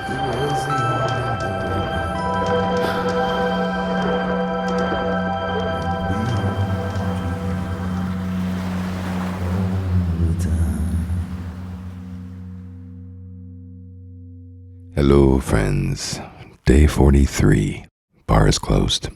was the only Hello, friends. Day 43. Bar is closed.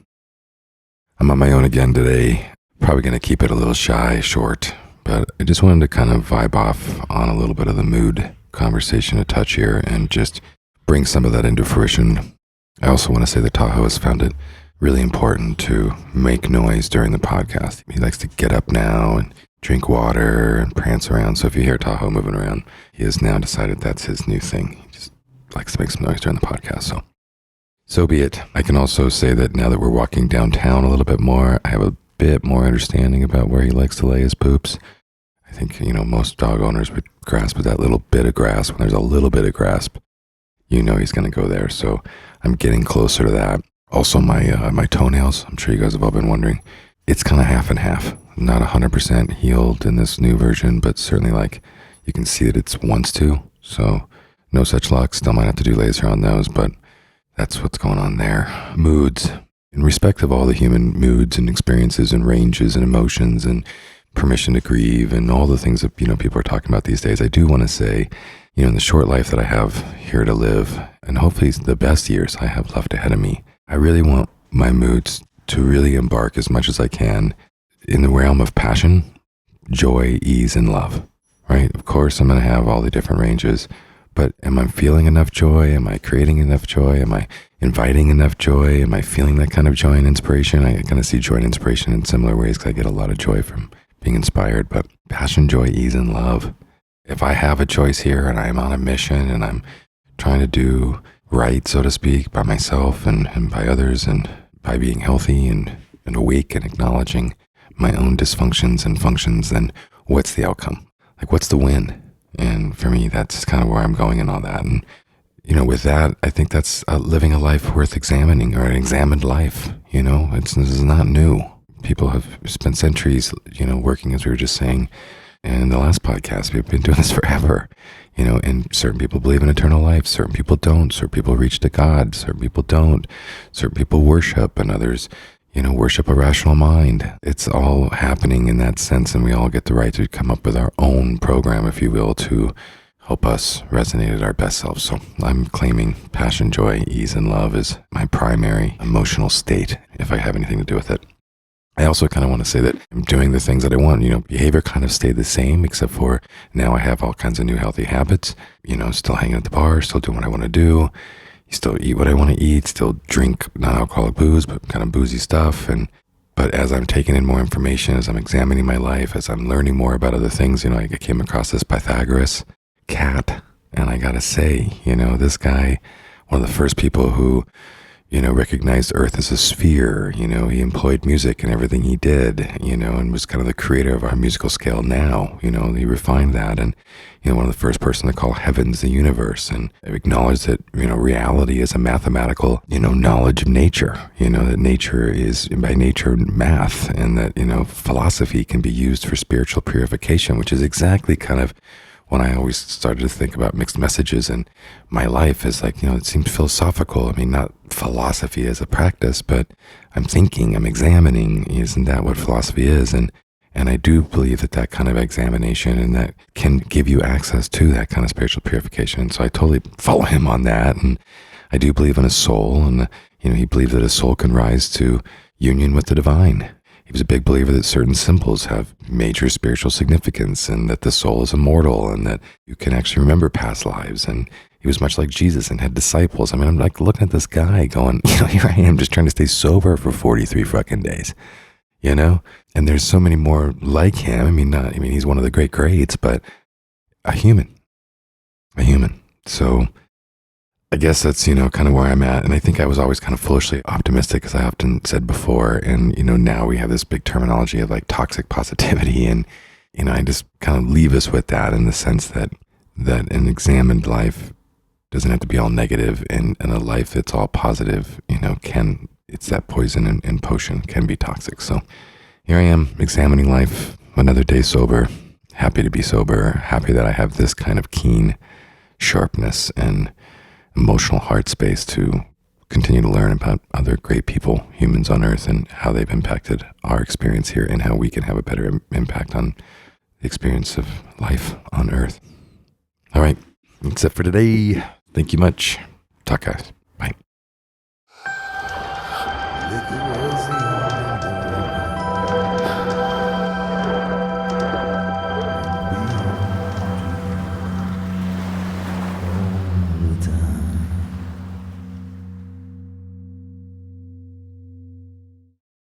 I'm on my own again today. Probably going to keep it a little short, but I just wanted to kind of vibe off on a little bit of the mood conversation a touch here and just bring some of that into fruition. I also want to say that Tahoe has found it really important to make noise during the podcast. He likes to get up now and drink water and prance around. So if you hear Tahoe moving around, he has now decided that's his new thing. He just likes to make some noise during the podcast. So be it. I can also say that now that we're walking downtown a little bit more, I have a bit more understanding about where he likes to lay his poops. I think, most dog owners would grasp at that little bit of grass. When there's a little bit of grass, he's going to go there. So I'm getting closer to that. Also, my toenails, I'm sure you guys have all been wondering, it's kind of half and half. Not 100% healed in this new version, but certainly you can see that it's wants to. So no such luck. Still might have to do laser on those, but that's what's going on there. Moods. In respect of all the human moods and experiences and ranges and emotions and permission to grieve and all the things that, people are talking about these days, I do want to say, in the short life that I have here to live, and hopefully the best years I have left ahead of me, I really want my moods to really embark as much as I can in the realm of passion, joy, ease, and love, right? Of course, I'm going to have all the different ranges, but am I feeling enough joy? Am I creating enough joy? Am I inviting enough joy? Am I feeling that kind of joy and inspiration? I kind of see joy and inspiration in similar ways because I get a lot of joy from being inspired, but passion, joy, ease, and love. If I have a choice here and I'm on a mission and I'm trying to do right, so to speak, by myself and by others and by being healthy and awake and acknowledging my own dysfunctions and functions, then what's the outcome? What's the win? And for me, that's kind of where I'm going and all that. And, with that, I think that's living a life worth examining, or an examined life. This is not new. People have spent centuries, working, as we were just saying in the last podcast. We've been doing this forever, and certain people believe in eternal life. Certain people don't. Certain people reach to God. Certain people don't. Certain people worship, and others, worship a rational mind. It's all happening in that sense, and we all get the right to come up with our own program, if you will, to help us resonate at our best selves. So I'm claiming passion, joy, ease, and love is my primary emotional state, if I have anything to do with it. I also kind of want to say that I'm doing the things that I want. Behavior kind of stayed the same, except for now I have all kinds of new healthy habits, still hanging at the bar, still doing what I want to do. Still eat what I want to eat, still drink non-alcoholic booze, but kind of boozy stuff. But as I'm taking in more information, as I'm examining my life, as I'm learning more about other things, I came across this Pythagoras cat, and I gotta say, this guy, one of the first people who, recognized Earth as a sphere. He employed music in everything he did, and was kind of the creator of our musical scale now. He refined that, and, one of the first person to call heavens the universe, and acknowledged that, reality is a mathematical, knowledge of nature, that nature is by nature math, and that, philosophy can be used for spiritual purification, which is exactly kind of when I always started to think about mixed messages in my life is it seemed philosophical. I mean, not philosophy as a practice, but I'm thinking, I'm examining, isn't that what philosophy is? And I do believe that kind of examination and that can give you access to that kind of spiritual purification. And so I totally follow him on that. And I do believe in a soul, and, he believed that a soul can rise to union with the divine. He was a big believer that certain symbols have major spiritual significance, and that the soul is immortal, and that you can actually remember past lives. And he was much like Jesus and had disciples. I mean, I'm looking at this guy going, here I am just trying to stay sober for 43 fucking days, And there's so many more like him. I mean, he's one of the greats, but a human. So I guess that's, kind of where I'm at. And I think I was always kind of foolishly optimistic, as I often said before. And, now we have this big terminology of toxic positivity. And, I just kind of leave us with that in the sense that an examined life doesn't have to be all negative, and a life that's all positive, it's that poison and potion can be toxic. So here I am examining life, another day sober, happy to be sober, happy that I have this kind of keen sharpness and emotional heart space to continue to learn about other great people, humans on Earth, and how they've impacted our experience here and how we can have a better impact on the experience of life on Earth. All right, that's it for today. Thank you much. Talk, guys. Bye.